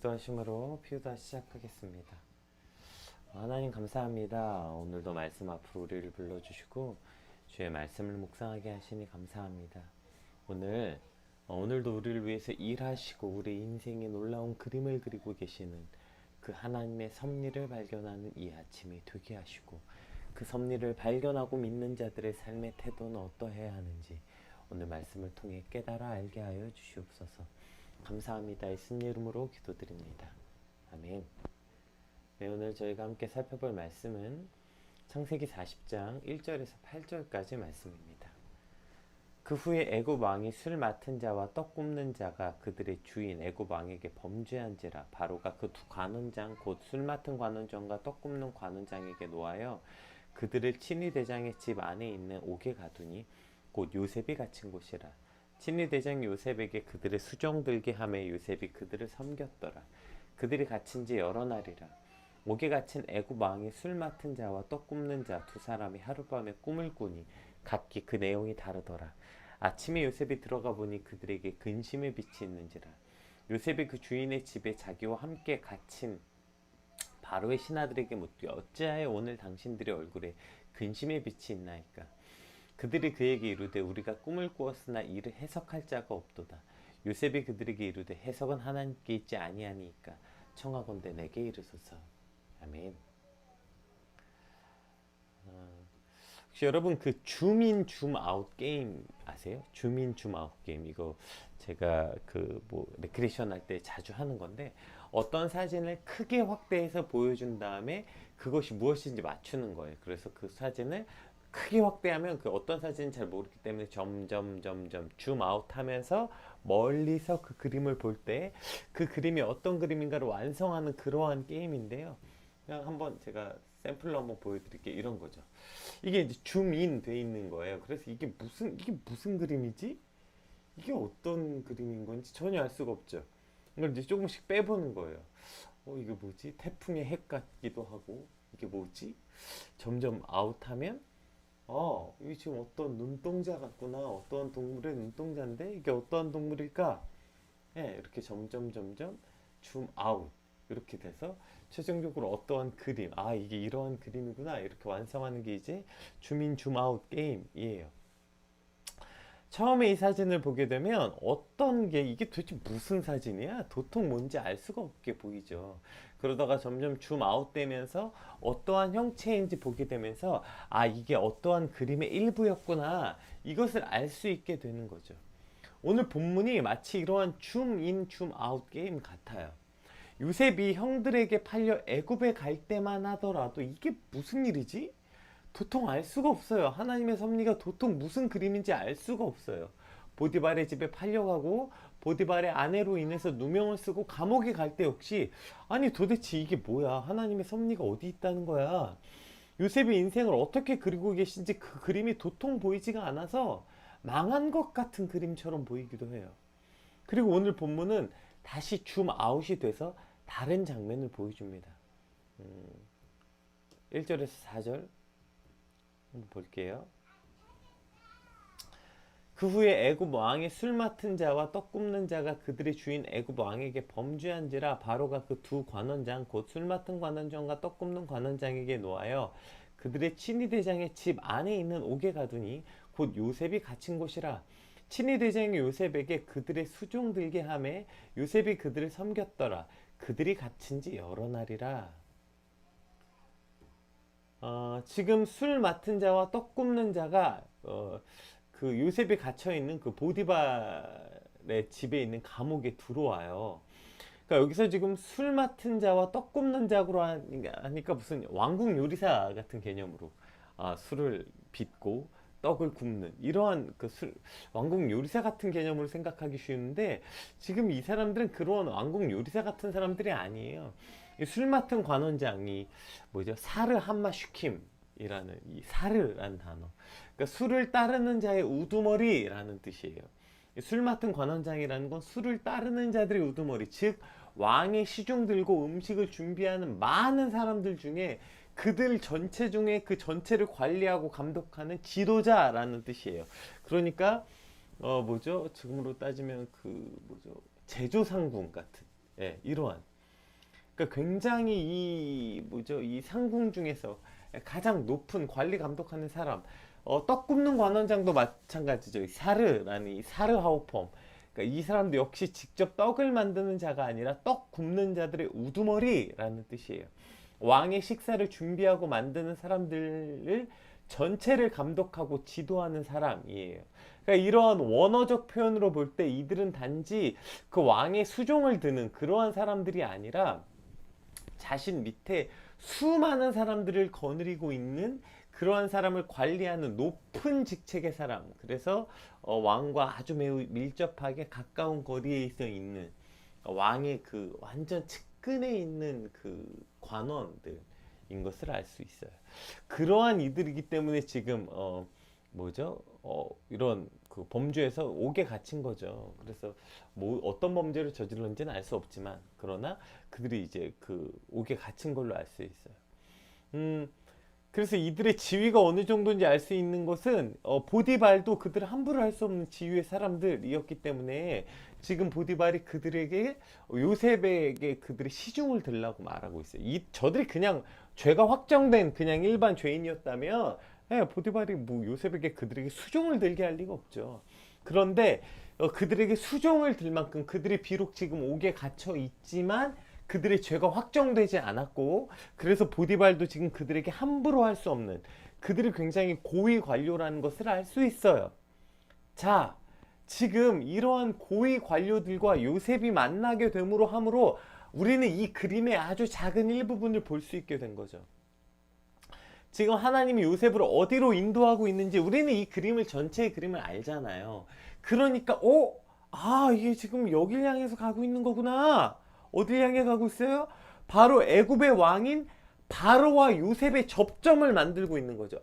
기도하심으로 피우다 시작하겠습니다. 하나님 감사합니다. 오늘도 말씀 앞으로 우리를 불러주시고 주의 말씀을 묵상하게 하시니 감사합니다. 오늘도 우리를 위해서 일하시고 우리 인생에 놀라운 그림을 그리고 계시는 그 하나님의 섭리를 발견하는 이 아침이 되게 하시고, 그 섭리를 발견하고 믿는 자들의 삶의 태도는 어떠해야 하는지 오늘 말씀을 통해 깨달아 알게 하여 주시옵소서. 감사합니다. 예수님 이름으로 기도드립니다. 아멘. 네, 오늘 저희가 함께 살펴볼 말씀은 창세기 40장 1절에서 8절까지 말씀입니다. 그 후에 애굽 왕이 술 맡은 자와 떡 굽는 자가 그들의 주인 애굽 왕에게 범죄한지라. 바로가 그 두 관원장 곧 술 맡은 관원장과 떡 굽는 관원장에게 노하여 그들을 친위 대장의 집 안에 있는 옥에 가두니 곧 요셉이 갇힌 곳이라. 친위 대장 요셉에게 그들의 수종 들게 하매 요셉이 그들을 섬겼더라. 그들이 갇힌 지 여러 날이라. 옥에 갇힌 애굽 왕이 술 맡은 자와 떡 굽는 자 두 사람이 하룻밤에 꿈을 꾸니 각기 그 내용이 다르더라. 아침에 요셉이 들어가 보니 그들에게 근심의 빛이 있는지라. 요셉이 그 주인의 집에 자기와 함께 갇힌 바로의 신하들에게 묻되 어찌하여 오늘 당신들의 얼굴에 근심의 빛이 있나이까. 그들이 그에게 이르되 우리가 꿈을 꾸었으나 이를 해석할 자가 없도다. 요셉이 그들에게 이르되 해석은 하나님께 있지 아니하니까 청하건대 내게 이르소서. 아멘. 혹시 여러분 그 줌인 줌아웃 게임 아세요? 줌인 줌아웃 게임, 이거 제가 레크레이션 할 때 자주 하는 건데, 어떤 사진을 크게 확대해서 보여준 다음에 그것이 무엇인지 맞추는 거예요. 그래서 그 사진을 크게 확대하면 그 어떤 사진인지 잘 모르기 때문에 점점 줌아웃 하면서 멀리서 그 그림을 볼 때 그 그림이 어떤 그림인가를 완성하는 그러한 게임인데요. 그냥 한번 제가 샘플로 한번 보여드릴게요. 이런 거죠. 이게 이제 줌인 돼 있는 거예요. 그래서 이게 무슨 그림이지? 이게 어떤 그림인 건지 전혀 알 수가 없죠. 이걸 이제 조금씩 빼보는 거예요. 이게 뭐지? 태풍의 핵 같기도 하고, 이게 뭐지? 점점 아웃하면 이게 지금 어떤 눈동자 같구나. 어떤 동물의 눈동자인데 이게 어떤 동물일까? 예, 이렇게 점점 줌 아웃 이렇게 돼서 최종적으로 어떠한 그림, 이게 이러한 그림이구나 이렇게 완성하는 게 이제 줌인 줌아웃 게임이에요. 처음에 이 사진을 보게 되면 어떤 게 이게 도대체 무슨 사진이야? 도통 뭔지 알 수가 없게 보이죠. 그러다가 점점 줌아웃 되면서 어떠한 형체인지 보게 되면서 이게 어떠한 그림의 일부였구나, 이것을 알 수 있게 되는 거죠. 오늘 본문이 마치 이러한 줌인 줌아웃 게임 같아요. 요셉이 형들에게 팔려 애굽에 갈 때만 하더라도 이게 무슨 일이지? 도통 알 수가 없어요. 하나님의 섭리가 도통 무슨 그림인지 알 수가 없어요. 보디발의 집에 팔려가고 보디발의 아내로 인해서 누명을 쓰고 감옥에 갈 때 역시 도대체 이게 뭐야? 하나님의 섭리가 어디 있다는 거야? 요셉의 인생을 어떻게 그리고 계신지 그 그림이 도통 보이지가 않아서 망한 것 같은 그림처럼 보이기도 해요. 그리고 오늘 본문은 다시 줌아웃이 돼서 다른 장면을 보여줍니다. 1절에서 4절 한번 볼게요. 그 후에 애굽 왕의 술 맡은 자와 떡 굽는 자가 그들의 주인 애굽 왕에게 범죄한지라. 바로가 그 두 관원장 곧 술 맡은 관원장과 떡 굽는 관원장에게 노하여 그들의 친위 대장의 집 안에 있는 옥에 가두니 곧 요셉이 갇힌 곳이라. 친위 대장이 요셉에게 그들의 수종 들게 하매 요셉이 그들을 섬겼더라. 그들이 갇힌 지 여러 날이라. 지금 술 맡은 자와 떡 굽는 자가 그 요셉이 갇혀 있는 그 보디발의 집에 있는 감옥에 들어와요. 그러니까 여기서 지금 술 맡은 자와 떡 굽는 자로 하니까 무슨 왕국 요리사 같은 개념으로 술을 빚고 떡을 굽는 이러한 왕국 요리사 같은 개념으로 생각하기 쉬운데, 지금 이 사람들은 그런 왕국 요리사 같은 사람들이 아니에요. 술 맡은 관원장이 사르 함마 슈킴이라는 이 사르라는 단어. 그러니까 술을 따르는 자의 우두머리라는 뜻이에요. 술 맡은 관원장이라는 건 술을 따르는 자들의 우두머리, 즉 왕의 시중 들고 음식을 준비하는 많은 사람들 중에 그들 전체 중에 그 전체를 관리하고 감독하는 지도자라는 뜻이에요. 그러니까 지금으로 따지면 제조상궁 같은 이러한 그러니까 굉장히 이 뭐죠? 이 상궁 중에서 가장 높은 관리 감독하는 사람. 떡 굽는 관원장도 마찬가지죠. 이 사르라는 이 사르 하우펌. 그러니까 이 사람도 역시 직접 떡을 만드는 자가 아니라 떡 굽는 자들의 우두머리라는 뜻이에요. 왕의 식사를 준비하고 만드는 사람들을 전체를 감독하고 지도하는 사람이에요. 그러니까 이런 원어적 표현으로 볼 때 이들은 단지 그 왕의 수종을 드는 그러한 사람들이 아니라 자신 밑에 수많은 사람들을 거느리고 있는 그러한 사람을 관리하는 높은 직책의 사람. 그래서 왕과 아주 매우 밀접하게 가까운 거리에 있어 있는 왕의 그 완전 측근에 있는 그 관원들인 것을 알 수 있어요. 그러한 이들이기 때문에 지금 뭐죠? 이런 그 범죄에서 옥에 갇힌 거죠. 그래서 뭐 어떤 범죄를 저질렀는지는 알 수 없지만 그러나 그들이 이제 그 옥에 갇힌 걸로 알 수 있어요. 음, 그래서 이들의 지위가 어느 정도인지 알 수 있는 것은 보디발도 그들을 함부로 할 수 없는 지위의 사람들이었기 때문에 지금 보디발이 그들에게 요셉에게 그들의 시중을 들라고 말하고 있어요. 저들이 그냥 죄가 확정된 그냥 일반 죄인이었다면 보디발이 뭐 요셉에게 그들에게 수종을 들게 할 리가 없죠. 그런데 그들에게 수종을 들 만큼 그들이 비록 지금 옥에 갇혀 있지만 그들의 죄가 확정되지 않았고 그래서 보디발도 지금 그들에게 함부로 할 수 없는 그들이 굉장히 고위 관료라는 것을 알 수 있어요. 자, 지금 이러한 고위 관료들과 요셉이 만나게 됨으로 함으로 우리는 이 그림의 아주 작은 일부분을 볼 수 있게 된 거죠. 지금 하나님이 요셉을 어디로 인도하고 있는지 우리는 이 그림을 전체의 그림을 알잖아요. 그러니까 이게 지금 여길 향해서 가고 있는 거구나. 어딜 향해 가고 있어요? 바로 애굽의 왕인 바로와 요셉의 접점을 만들고 있는 거죠.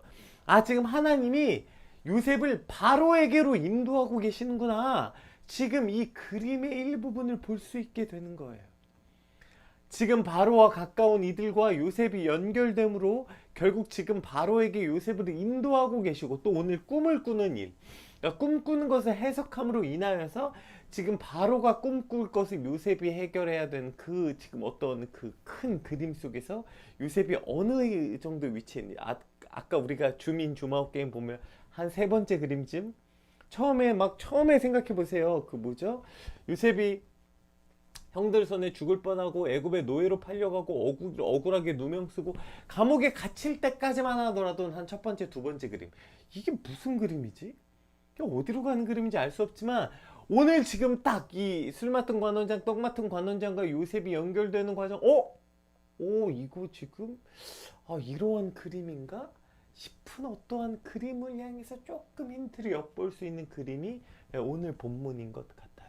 지금 하나님이 요셉을 바로에게로 인도하고 계시는구나. 지금 이 그림의 일부분을 볼 수 있게 되는 거예요. 지금 바로와 가까운 이들과 요셉이 연결됨으로 결국 지금 바로에게 요셉을 인도하고 계시고 또 오늘 꿈을 꾸는 일, 그러니까 꿈꾸는 것을 해석함으로 인하여서 지금 바로가 꿈꿀 것을 요셉이 해결해야 되는 그 지금 어떤 그 큰 그림 속에서 요셉이 어느 정도 위치에 있는지 아까 우리가 줌인 줌아웃 게임 보면 한 세 번째 그림쯤 처음에 생각해 보세요. 그 뭐죠? 요셉이 형들 손에 죽을 뻔하고 애굽의 노예로 팔려가고 억울하게 누명 쓰고 감옥에 갇힐 때까지만 하더라도 한 첫 번째, 두 번째 그림. 이게 무슨 그림이지? 이게 어디로 가는 그림인지 알 수 없지만 오늘 지금 딱 이 술 맡은 관원장, 떡 맡은 관원장과 요셉이 연결되는 과정. 이거 지금 이러한 그림인가? 싶은 어떠한 그림을 향해서 조금 힌트를 엿볼 수 있는 그림이 오늘 본문인 것 같아요.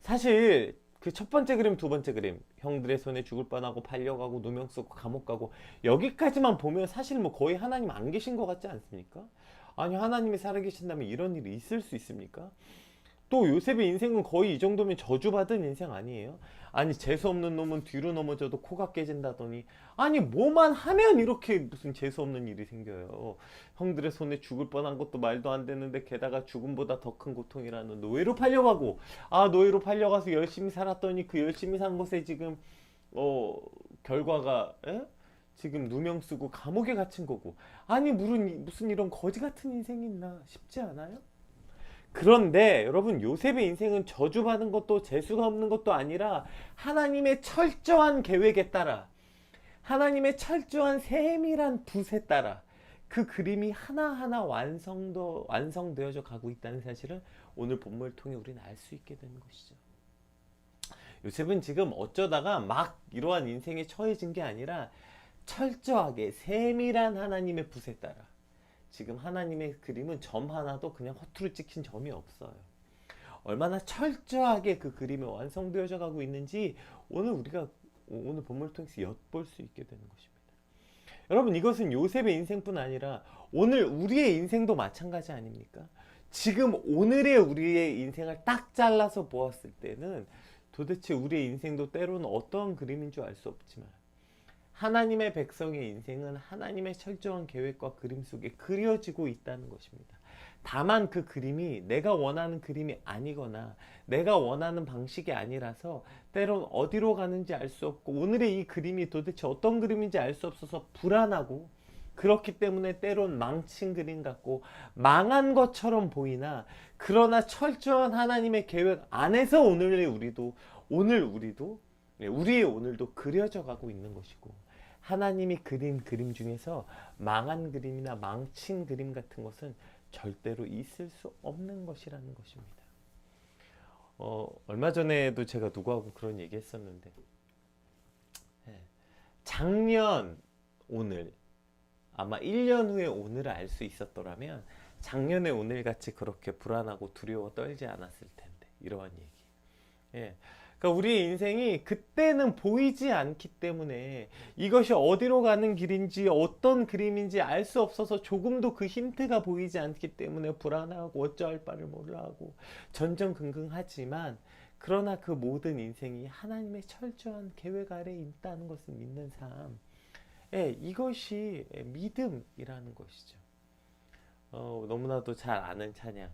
사실 그 첫 번째 그림, 두 번째 그림, 형들의 손에 죽을 뻔하고 팔려가고 누명 쓰고 감옥 가고 여기까지만 보면 사실 뭐 거의 하나님 안 계신 것 같지 않습니까? 아니 하나님이 살아계신다면 이런 일이 있을 수 있습니까? 또 요셉의 인생은 거의 이 정도면 저주받은 인생 아니에요? 아니 재수없는 놈은 뒤로 넘어져도 코가 깨진다더니 아니 뭐만 하면 이렇게 무슨 재수없는 일이 생겨요. 형들의 손에 죽을 뻔한 것도 말도 안 되는데 게다가 죽음보다 더 큰 고통이라는 노예로 팔려가고 노예로 팔려가서 열심히 살았더니 그 열심히 산 것에 지금 결과가 지금 누명 쓰고 감옥에 갇힌 거고 아니 무슨 이런 거지 같은 인생이 있나 싶지 않아요? 그런데 여러분 요셉의 인생은 저주받은 것도 재수가 없는 것도 아니라 하나님의 철저한 계획에 따라 하나님의 철저한 세밀한 붓에 따라 그 그림이 하나하나 완성되어져 가고 있다는 사실을 오늘 본문을 통해 우리는 알 수 있게 되는 것이죠. 요셉은 지금 어쩌다가 막 이러한 인생에 처해진 게 아니라 철저하게 세밀한 하나님의 붓에 따라 지금 하나님의 그림은 점 하나도 그냥 허투루 찍힌 점이 없어요. 얼마나 철저하게 그 그림이 완성되어져 가고 있는지 우리가 오늘 본문을 통해서 엿볼 수 있게 되는 것입니다. 여러분 이것은 요셉의 인생뿐 아니라 오늘 우리의 인생도 마찬가지 아닙니까? 지금 오늘의 우리의 인생을 딱 잘라서 보았을 때는 도대체 우리의 인생도 때로는 어떠한 그림인 줄 알 수 없지만 하나님의 백성의 인생은 하나님의 철저한 계획과 그림 속에 그려지고 있다는 것입니다. 다만 그 그림이 내가 원하는 그림이 아니거나 내가 원하는 방식이 아니라서 때론 어디로 가는지 알 수 없고 오늘의 이 그림이 도대체 어떤 그림인지 알 수 없어서 불안하고, 그렇기 때문에 때론 망친 그림 같고 망한 것처럼 보이나, 그러나 철저한 하나님의 계획 안에서 우리의 오늘도 그려져 가고 있는 것이고, 하나님이 그린 그림 중에서 망한 그림이나 망친 그림 같은 것은 절대로 있을 수 없는 것이라는 것입니다. 얼마 전에도 제가 누구하고 그런 얘기 했었는데, 작년 오늘, 아마 1년 후에 오늘을 알 수 있었더라면 작년의 오늘같이 그렇게 불안하고 두려워 떨지 않았을 텐데, 이러한 얘기. 그러니까 우리의 인생이 그때는 보이지 않기 때문에 이것이 어디로 가는 길인지 어떤 그림인지 알 수 없어서 조금도 그 힌트가 보이지 않기 때문에 불안하고 어찌할 바를 몰라하고 전전긍긍하지만, 그러나 그 모든 인생이 하나님의 철저한 계획 아래에 있다는 것을 믿는 삶, 이것이 믿음이라는 것이죠. 너무나도 잘 아는 찬양,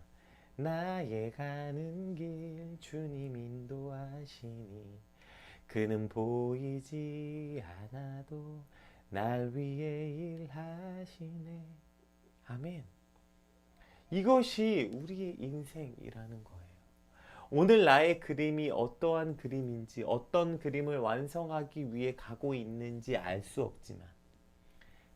나의 가는 길 주님 인도하시니 그는 보이지 않아도 날 위해 일하시네. 아멘. 이것이 우리의 인생이라는 거예요. 오늘 나의 그림이 어떠한 그림인지, 어떤 그림을 완성하기 위해 가고 있는지 알 수 없지만,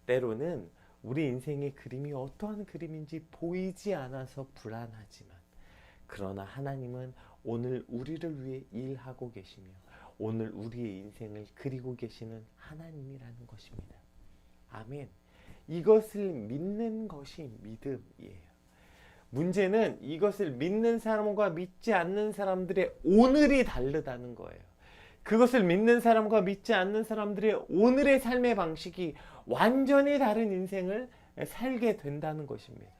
때로는 우리 인생의 그림이 어떠한 그림인지 보이지 않아서 불안하지만, 그러나 하나님은 오늘 우리를 위해 일하고 계시며 오늘 우리의 인생을 그리고 계시는 하나님이라는 것입니다. 아멘. 이것을 믿는 것이 믿음이에요. 문제는 이것을 믿는 사람과 믿지 않는 사람들의 오늘이 다르다는 거예요. 그것을 믿는 사람과 믿지 않는 사람들의 오늘의 삶의 방식이 완전히 다른 인생을 살게 된다는 것입니다.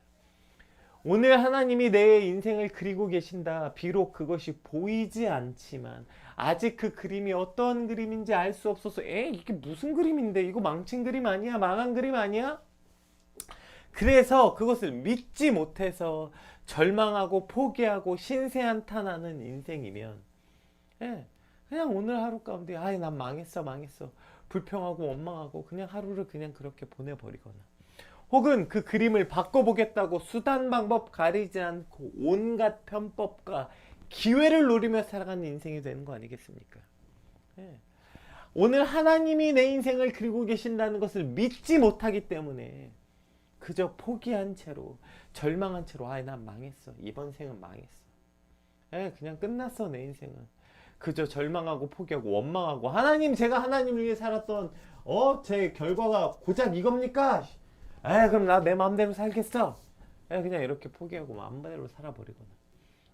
오늘 하나님이 내 인생을 그리고 계신다. 비록 그것이 보이지 않지만, 아직 그 그림이 어떤 그림인지 알 수 없어서 이게 무슨 그림인데, 이거 망친 그림 아니야? 망한 그림 아니야? 그래서 그것을 믿지 못해서 절망하고 포기하고 신세한탄하는 인생이면, 그냥 오늘 하루 가운데 난 망했어 불평하고 원망하고 그냥 하루를 그냥 그렇게 보내버리거나, 혹은 그 그림을 바꿔보겠다고 수단 방법 가리지 않고 온갖 편법과 기회를 노리며 살아가는 인생이 되는 거 아니겠습니까? 오늘 하나님이 내 인생을 그리고 계신다는 것을 믿지 못하기 때문에 그저 포기한 채로, 절망한 채로 난 망했어, 이번 생은 망했어, 그냥 끝났어 내 인생은, 그저 절망하고 포기하고 원망하고, 하나님, 제가 하나님을 위해 살았던 제 결과가 고작 이겁니까? 그럼 나 내 마음대로 살겠어. 그냥 이렇게 포기하고 마음대로 살아버리거나,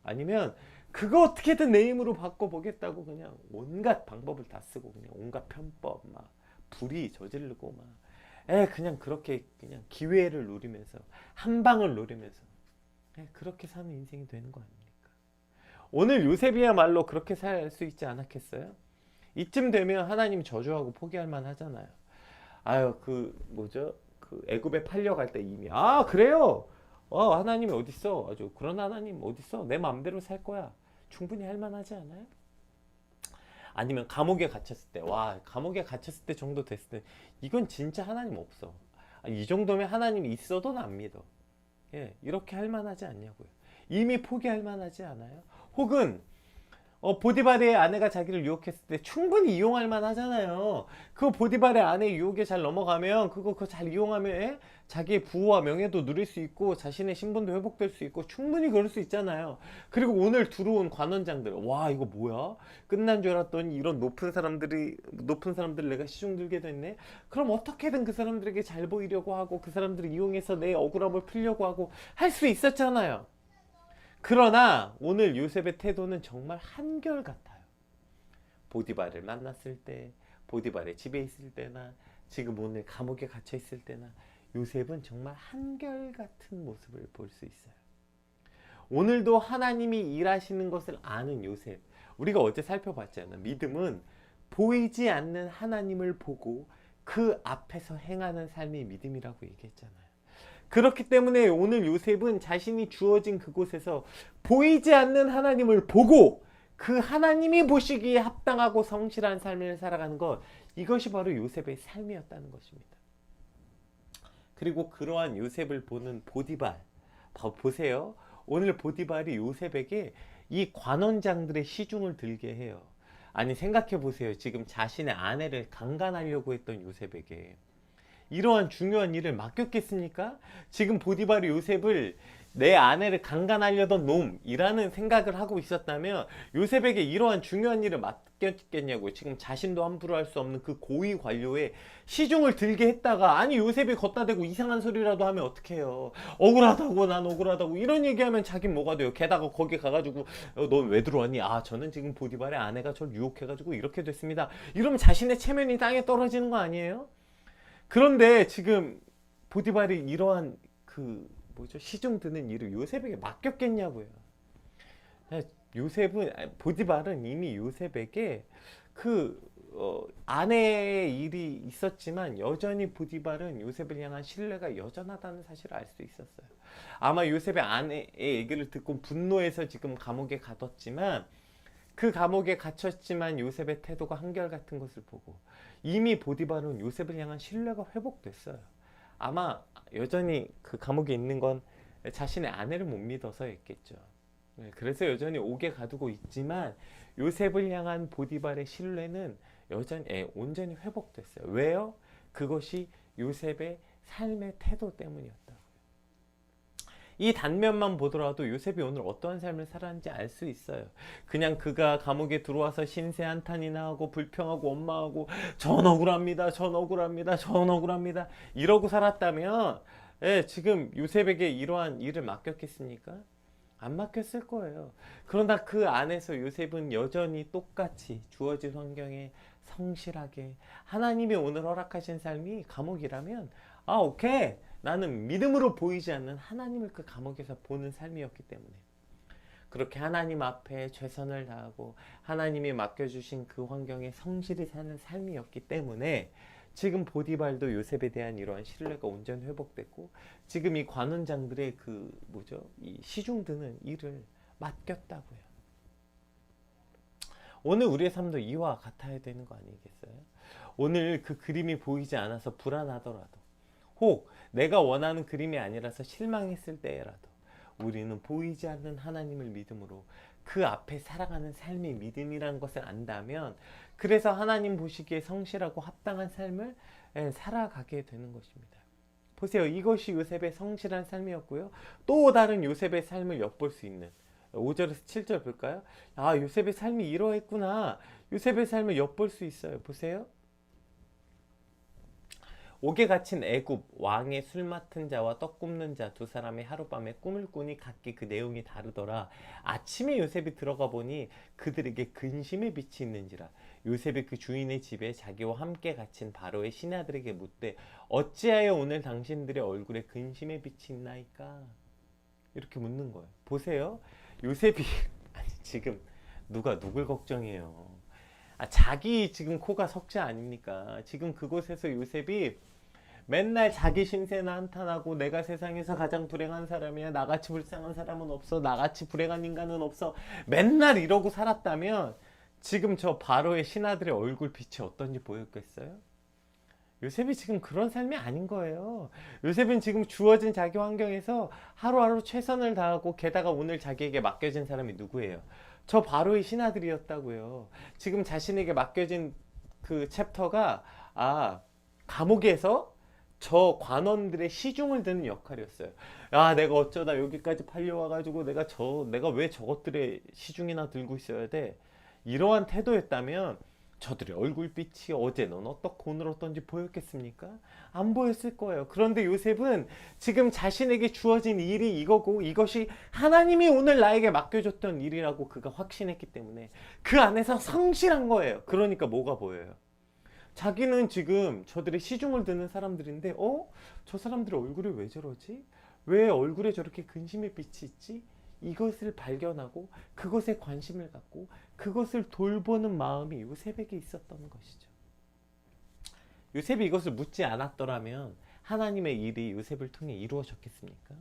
아니면 그거 어떻게든 내 힘으로 바꿔보겠다고 그냥 온갖 방법을 다 쓰고 그냥 온갖 편법 막 불의 저지르고 막 그냥 그렇게 그냥 기회를 노리면서 한 방을 노리면서 그렇게 사는 인생이 되는 거 아닙니까? 오늘 요셉이야말로 그렇게 살 수 있지 않았겠어요? 이쯤 되면 하나님 저주하고 포기할 만 하잖아요. 그 애굽에 팔려갈 때 이미 그래요? 하나님이 어딨어? 아주 그런 하나님 어딨어? 내 마음대로 살 거야. 충분히 할 만하지 않아요? 아니면 감옥에 갇혔을 때, 감옥에 갇혔을 때 정도 됐을 때, 이건 진짜 하나님 없어. 이 정도면 하나님이 있어도 안 믿어. 이렇게 할 만하지 않냐고요. 이미 포기할 만하지 않아요? 혹은 보디발의 아내가 자기를 유혹했을 때 충분히 이용할 만하잖아요. 그 보디발의 아내의 유혹에 잘 넘어가면, 그거 잘 이용하면 자기의 부와 명예도 누릴 수 있고 자신의 신분도 회복될 수 있고 충분히 그럴 수 있잖아요. 그리고 오늘 들어온 관원장들, 이거 뭐야? 끝난 줄 알았더니 이런 높은 사람들 내가 시중 들게 됐네. 그럼 어떻게든 그 사람들에게 잘 보이려고 하고 그 사람들을 이용해서 내 억울함을 풀려고 하고 할 수 있었잖아요. 그러나 오늘 요셉의 태도는 정말 한결같아요. 보디발을 만났을 때, 보디발의 집에 있을 때나 지금 오늘 감옥에 갇혀 있을 때나 요셉은 정말 한결같은 모습을 볼 수 있어요. 오늘도 하나님이 일하시는 것을 아는 요셉, 우리가 어제 살펴봤잖아요. 믿음은 보이지 않는 하나님을 보고 그 앞에서 행하는 삶이 믿음이라고 얘기했잖아요. 그렇기 때문에 오늘 요셉은 자신이 주어진 그곳에서 보이지 않는 하나님을 보고 그 하나님이 보시기에 합당하고 성실한 삶을 살아가는 것, 이것이 바로 요셉의 삶이었다는 것입니다. 그리고 그러한 요셉을 보는 보디발, 보세요. 오늘 보디발이 요셉에게 이 관원장들의 시중을 들게 해요. 아니, 생각해 보세요. 지금 자신의 아내를 강간하려고 했던 요셉에게 이러한 중요한 일을 맡겼겠습니까? 지금 보디발이 요셉을 내 아내를 강간하려던 놈이라는 생각을 하고 있었다면 요셉에게 이러한 중요한 일을 맡겼겠냐고요. 지금 자신도 함부로 할 수 없는 그 고위 관료의 시중을 들게 했다가, 아니 요셉이 걷다 대고 이상한 소리라도 하면 어떡해요. 억울하다고, 난 억울하다고 이런 얘기하면 자긴 뭐가 돼요. 게다가 거기 가가지고 넌 왜 들어왔니? 아, 저는 지금 보디발의 아내가 저를 유혹해가지고 이렇게 됐습니다. 이러면 자신의 체면이 땅에 떨어지는 거 아니에요? 그런데 지금 보디발이 이러한 시중 드는 일을 요셉에게 맡겼겠냐고요. 보디발은 이미 요셉에게 아내의 일이 있었지만 여전히 보디발은 요셉을 향한 신뢰가 여전하다는 사실을 알 수 있었어요. 아마 요셉의 아내의 얘기를 듣고 분노해서 지금 감옥에 가뒀지만, 그 감옥에 갇혔지만 요셉의 태도가 한결같은 것을 보고 이미 보디발은 요셉을 향한 신뢰가 회복됐어요. 아마 여전히 그 감옥에 있는 건 자신의 아내를 못 믿어서였겠죠. 그래서 여전히 옥에 가두고 있지만 요셉을 향한 보디발의 신뢰는 여전히 온전히 회복됐어요. 왜요? 그것이 요셉의 삶의 태도 때문이었다고요. 이 단면만 보더라도 요셉이 오늘 어떠한 삶을 살았는지 알 수 있어요. 그냥 그가 감옥에 들어와서 신세 한탄이나 하고 불평하고 원망하고 전 억울합니다, 전 억울합니다, 전 억울합니다 이러고 살았다면 지금 요셉에게 이러한 일을 맡겼겠습니까? 안 맡겼을 거예요. 그러나 그 안에서 요셉은 여전히 똑같이 주어진 환경에 성실하게, 하나님이 오늘 허락하신 삶이 감옥이라면 오케이, 나는 믿음으로 보이지 않는 하나님을 그 감옥에서 보는 삶이었기 때문에 그렇게 하나님 앞에 최선을 다하고 하나님이 맡겨주신 그 환경에 성실히 사는 삶이었기 때문에 지금 보디발도 요셉에 대한 이러한 신뢰가 온전히 회복됐고 지금 이 관원장들의 이 시중 드는 일을 맡겼다고요. 오늘 우리의 삶도 이와 같아야 되는 거 아니겠어요? 오늘 그 그림이 보이지 않아서 불안하더라도, 혹 내가 원하는 그림이 아니라서 실망했을 때라도 우리는 보이지 않는 하나님을 믿음으로 그 앞에 살아가는 삶이 믿음이라는 것을 안다면, 그래서 하나님 보시기에 성실하고 합당한 삶을 살아가게 되는 것입니다. 보세요. 이것이 요셉의 성실한 삶이었고요. 또 다른 요셉의 삶을 엿볼 수 있는 5절에서 7절 볼까요? 요셉의 삶이 이러했구나. 요셉의 삶을 엿볼 수 있어요. 보세요. 옥에 갇힌 애굽 왕의 술 맡은 자와 떡 굽는 자 두 사람이 하룻밤에 꿈을 꾸니 각기 그 내용이 다르더라. 아침에 요셉이 들어가 보니 그들에게 근심의 빛이 있는지라. 요셉이 그 주인의 집에 자기와 함께 갇힌 바로의 신하들에게 묻되 어찌하여 오늘 당신들의 얼굴에 근심의 빛이 있나이까? 이렇게 묻는 거예요. 보세요. 요셉이 지금 누가 누굴 걱정해요? 자기 지금 코가 석자 아닙니까? 지금 그곳에서 요셉이 맨날 자기 신세나 한탄하고 내가 세상에서 가장 불행한 사람이야, 나같이 불쌍한 사람은 없어, 나같이 불행한 인간은 없어, 맨날 이러고 살았다면 지금 저 바로의 신하들의 얼굴 빛이 어떤지 보였겠어요? 요셉이 지금 그런 삶이 아닌 거예요. 요셉은 지금 주어진 자기 환경에서 하루하루 최선을 다하고, 게다가 오늘 자기에게 맡겨진 사람이 누구예요? 저 바로의 신하들이었다고요. 지금 자신에게 맡겨진 그 챕터가 감옥에서 저 관원들의 시중을 드는 역할이었어요. 내가 어쩌다 여기까지 팔려와가지고 내가 왜 저것들의 시중이나 들고 있어야 돼? 이러한 태도였다면 저들의 얼굴빛이 어제는 어떻고 오늘 어떤지 보였겠습니까? 안 보였을 거예요. 그런데 요셉은 지금 자신에게 주어진 일이 이거고 이것이 하나님이 오늘 나에게 맡겨줬던 일이라고 그가 확신했기 때문에 그 안에서 성실한 거예요. 그러니까 뭐가 보여요? 자기는 지금 저들의 시중을 드는 사람들인데 저 사람들의 얼굴이 왜 저러지? 왜 얼굴에 저렇게 근심의 빛이 있지? 이것을 발견하고 그것에 관심을 갖고 그것을 돌보는 마음이 요셉에게 있었던 것이죠. 요셉이 이것을 묻지 않았더라면 하나님의 일이 요셉을 통해 이루어졌겠습니까?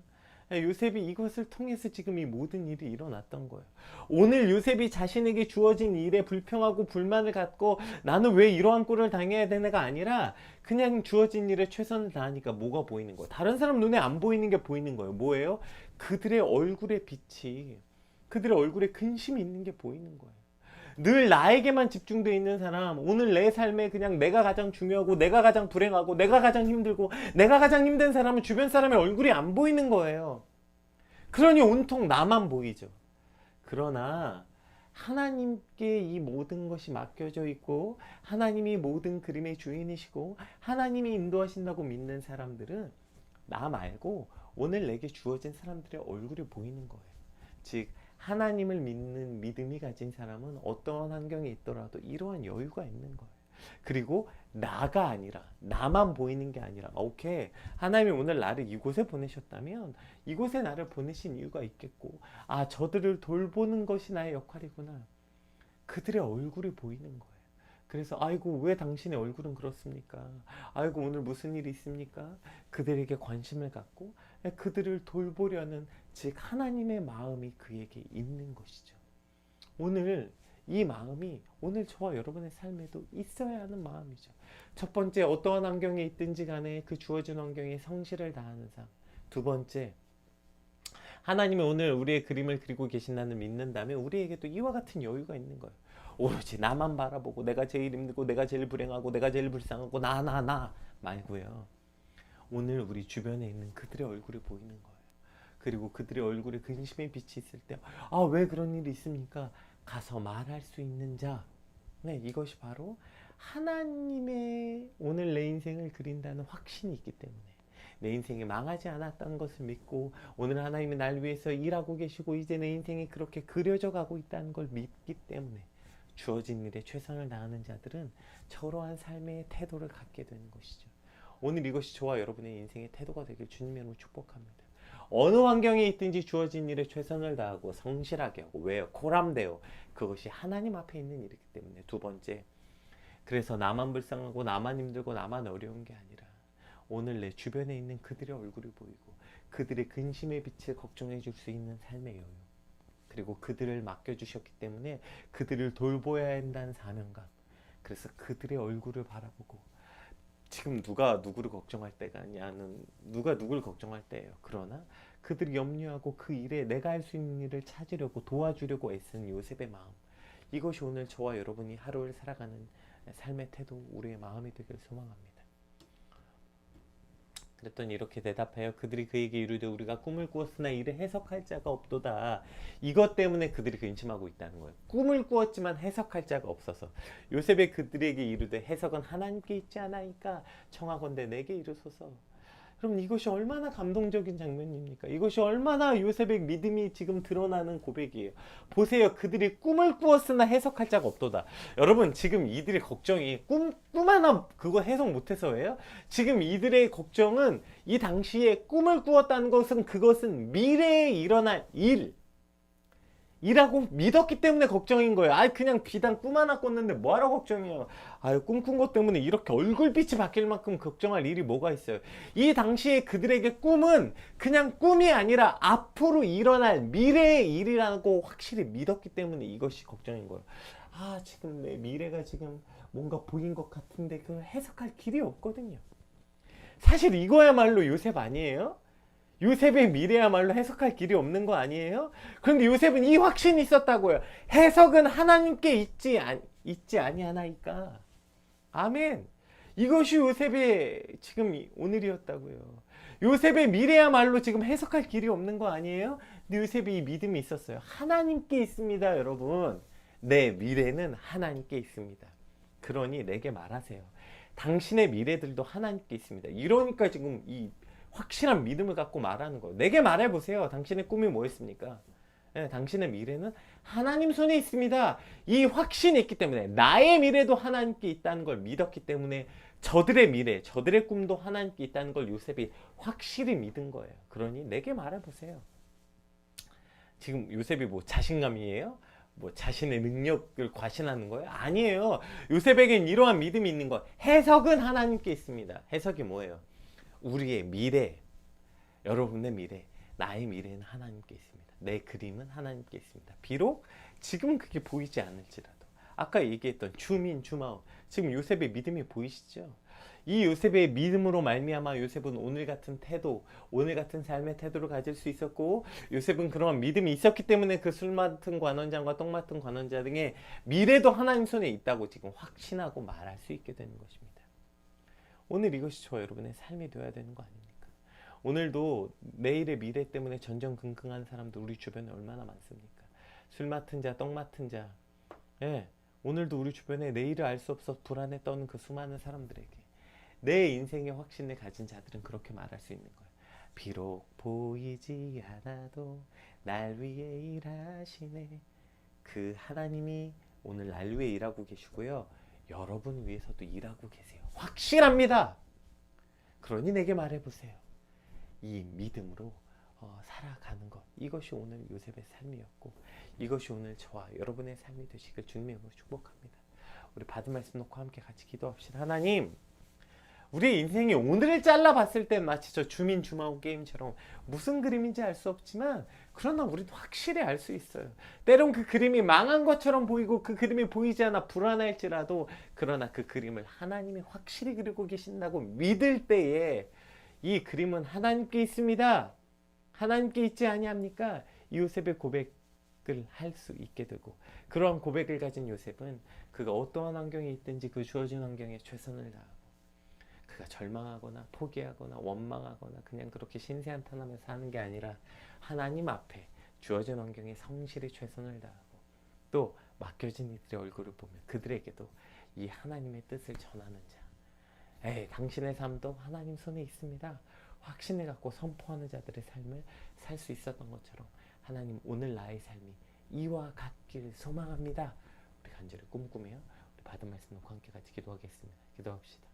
요셉이 이것을 통해서 지금 이 모든 일이 일어났던 거예요. 오늘 요셉이 자신에게 주어진 일에 불평하고 불만을 갖고 나는 왜 이러한 꼴을 당해야 되나가 아니라 그냥 주어진 일에 최선을 다하니까 뭐가 보이는 거예요? 다른 사람 눈에 안 보이는 게 보이는 거예요. 뭐예요? 그들의 얼굴의 빛이, 그들의 얼굴에 근심이 있는 게 보이는 거예요. 늘 나에게만 집중되어 있는 사람, 오늘 내 삶에 그냥 내가 가장 중요하고 내가 가장 불행하고 내가 가장 힘들고 내가 가장 힘든 사람은 주변 사람의 얼굴이 안 보이는 거예요. 그러니 온통 나만 보이죠. 그러나 하나님께 이 모든 것이 맡겨져 있고 하나님이 모든 그림의 주인이시고 하나님이 인도하신다고 믿는 사람들은 나 말고 오늘 내게 주어진 사람들의 얼굴이 보이는 거예요. 즉 하나님을 믿는 믿음이 가진 사람은 어떠한 환경에 있더라도 이러한 여유가 있는 거예요. 그리고 나가 아니라 나만 보이는 게 아니라 오케이 하나님이 오늘 나를 이곳에 보내셨다면 이곳에 나를 보내신 이유가 있겠고 저들을 돌보는 것이 나의 역할이구나. 그들의 얼굴이 보이는 거예요. 그래서 아이고 왜 당신의 얼굴은 그렇습니까? 아이고 오늘 무슨 일이 있습니까? 그들에게 관심을 갖고 그들을 돌보려는 즉 하나님의 마음이 그에게 있는 것이죠. 오늘 이 마음이 오늘 저와 여러분의 삶에도 있어야 하는 마음이죠. 첫 번째 어떠한 환경에 있든지 간에 그 주어진 환경에 성실을 다하는 삶. 두 번째 하나님이 오늘 우리의 그림을 그리고 계신다는 믿는다면 우리에게도 이와 같은 여유가 있는 거예요. 오로지 나만 바라보고 내가 제일 힘들고 내가 제일 불행하고 내가 제일 불쌍하고 나 말고요. 오늘 우리 주변에 있는 그들의 얼굴이 보이는 거예요. 그리고 그들의 얼굴에 근심의 빛이 있을 때 왜 그런 일이 있습니까? 가서 말할 수 있는 자. 네, 이것이 바로 하나님의 오늘 내 인생을 그린다는 확신이 있기 때문에 내 인생이 망하지 않았다는 것을 믿고 오늘 하나님이 날 위해서 일하고 계시고 이제 내 인생이 그렇게 그려져 가고 있다는 걸 믿기 때문에 주어진 일에 최선을 다하는 자들은 저러한 삶의 태도를 갖게 되는 것이죠. 오늘 이것이 저와 여러분의 인생의 태도가 되길 주님으로 축복합니다. 어느 환경에 있든지 주어진 일에 최선을 다하고 성실하게 하고 왜요? 고람되어 그것이 하나님 앞에 있는 일이기 때문에. 두 번째, 그래서 나만 불쌍하고 나만 힘들고 나만 어려운 게 아니라 오늘 내 주변에 있는 그들의 얼굴이 보이고 그들의 근심의 빛을 걱정해 줄 수 있는 삶의 여유, 그리고 그들을 맡겨주셨기 때문에 그들을 돌보아야 한다는 사명감. 그래서 그들의 얼굴을 바라보고 지금 누가 누구를 걱정할 때가 아니냐는 누가 누구를 걱정할 때예요. 그러나 그들이 염려하고 그 일에 내가 할 수 있는 일을 찾으려고 도와주려고 애쓰는 요셉의 마음. 이것이 오늘 저와 여러분이 하루를 살아가는 삶의 태도, 우리의 마음이 되길 소망합니다. 그랬더니 이렇게 대답해요. 그들이 그에게 이르되 우리가 꿈을 꾸었으나 이를 해석할 자가 없도다. 이것 때문에 그들이 근심하고 있다는 거예요. 꿈을 꾸었지만 해석할 자가 없어서 요셉이 그들에게 이르되 해석은 하나님께 있지 않아이까 청하건대 내게 이르소서. 여러분 이것이 얼마나 감동적인 장면입니까? 이것이 얼마나 요셉의 믿음이 지금 드러나는 고백이에요. 보세요. 그들이 꿈을 꾸었으나 해석할 자가 없도다. 여러분 지금 이들의 걱정이 꿈 하나 그거 해석 못해서예요? 지금 이들의 걱정은 이 당시에 꿈을 꾸었다는 것은 그것은 미래에 일어날 이라고 믿었기 때문에 걱정인 거예요. 그냥 비단 꿈 하나 꿨는데 뭐하러 걱정해요. 꿈 꾼 것 때문에 이렇게 얼굴빛이 바뀔 만큼 걱정할 일이 뭐가 있어요. 이 당시에 그들에게 꿈은 그냥 꿈이 아니라 앞으로 일어날 미래의 일이라고 확실히 믿었기 때문에 이것이 걱정인 거예요. 지금 내 미래가 지금 뭔가 보인 것 같은데 그걸 해석할 길이 없거든요. 사실 이거야말로 요셉 아니에요? 요셉의 미래야말로 해석할 길이 없는 거 아니에요? 그런데 요셉은 이 확신이 있었다고요. 해석은 하나님께 있지 아니하나이까. 아멘. 이것이 요셉의 지금 오늘이었다고요. 요셉의 미래야말로 지금 해석할 길이 없는 거 아니에요? 근데 요셉이 이 믿음이 있었어요. 하나님께 있습니다, 여러분. 내 미래는 하나님께 있습니다. 그러니 내게 말하세요. 당신의 미래들도 하나님께 있습니다. 이러니까 지금 이 확실한 믿음을 갖고 말하는 거예요. 내게 말해보세요. 당신의 꿈이 뭐였습니까? 당신의 미래는 하나님 손에 있습니다. 이 확신이 있기 때문에 나의 미래도 하나님께 있다는 걸 믿었기 때문에 저들의 미래, 저들의 꿈도 하나님께 있다는 걸 요셉이 확실히 믿은 거예요. 그러니 내게 말해보세요. 지금 요셉이 뭐 자신감이에요? 뭐 자신의 능력을 과신하는 거예요? 아니에요. 요셉에겐 이러한 믿음이 있는 거예요. 해석은 하나님께 있습니다. 해석이 뭐예요? 우리의 미래, 여러분의 미래, 나의 미래는 하나님께 있습니다. 내 그림은 하나님께 있습니다. 비록 지금은 그게 보이지 않을지라도 아까 얘기했던 줌인 줌아웃, 지금 요셉의 믿음이 보이시죠? 이 요셉의 믿음으로 말미암아 요셉은 오늘 같은 태도, 오늘 같은 삶의 태도를 가질 수 있었고, 요셉은 그런 믿음이 있었기 때문에 그 술 맡은 관원장과 떡 맡은 관원자 등의 미래도 하나님 손에 있다고 지금 확신하고 말할 수 있게 되는 것입니다. 오늘 이것이 저와 여러분의 삶이 되어야 되는 거 아닙니까? 오늘도 내일의 미래 때문에 전전긍긍한 사람도 우리 주변에 얼마나 많습니까? 술 맡은 자, 떡 맡은 자, 예, 오늘도 우리 주변에 내일을 알 수 없어 불안에 떠는 그 수많은 사람들에게 내 인생의 확신을 가진 자들은 그렇게 말할 수 있는 거예요. 비록 보이지 않아도 날 위해 일하시네. 그 하나님이 오늘 날 위해 일하고 계시고요. 여러분 위해서도 일하고 계세요. 확실합니다. 그러니 내게 말해보세요. 이 믿음으로 살아가는 것, 이것이 오늘 요셉의 삶이었고, 이것이 오늘 저와 여러분의 삶이 되시길 주님의 이름으로 축복합니다. 우리 받은 말씀 놓고 함께 같이 기도합시다. 하나님, 우리 인생이 오늘을 잘라봤을 땐 마치 저 줌인 줌아웃 게임처럼 무슨 그림인지 알 수 없지만, 그러나 우리는 확실히 알 수 있어요. 때론 그 그림이 망한 것처럼 보이고 그 그림이 보이지 않아 불안할지라도, 그러나 그 그림을 하나님이 확실히 그리고 계신다고 믿을 때에 이 그림은 하나님께 있습니다. 하나님께 있지 아니합니까? 요셉의 고백을 할 수 있게 되고, 그러한 고백을 가진 요셉은 그가 어떠한 환경에 있든지 그 주어진 환경에 최선을 다하고, 그가 절망하거나 포기하거나 원망하거나 그냥 그렇게 신세한탄하면서 사는 게 아니라 하나님 앞에 주어진 환경에 성실히 최선을 다하고, 또 맡겨진 이들의 얼굴을 보며 그들에게도 이 하나님의 뜻을 전하는 자, 당신의 삶도 하나님 손에 있습니다, 확신을 갖고 선포하는 자들의 삶을 살 수 있었던 것처럼 하나님 오늘 나의 삶이 이와 같기를 소망합니다. 우리 간절히 꿈꾸며 우리 받은 말씀 놓고 함께 같이 기도하겠습니다. 기도합시다.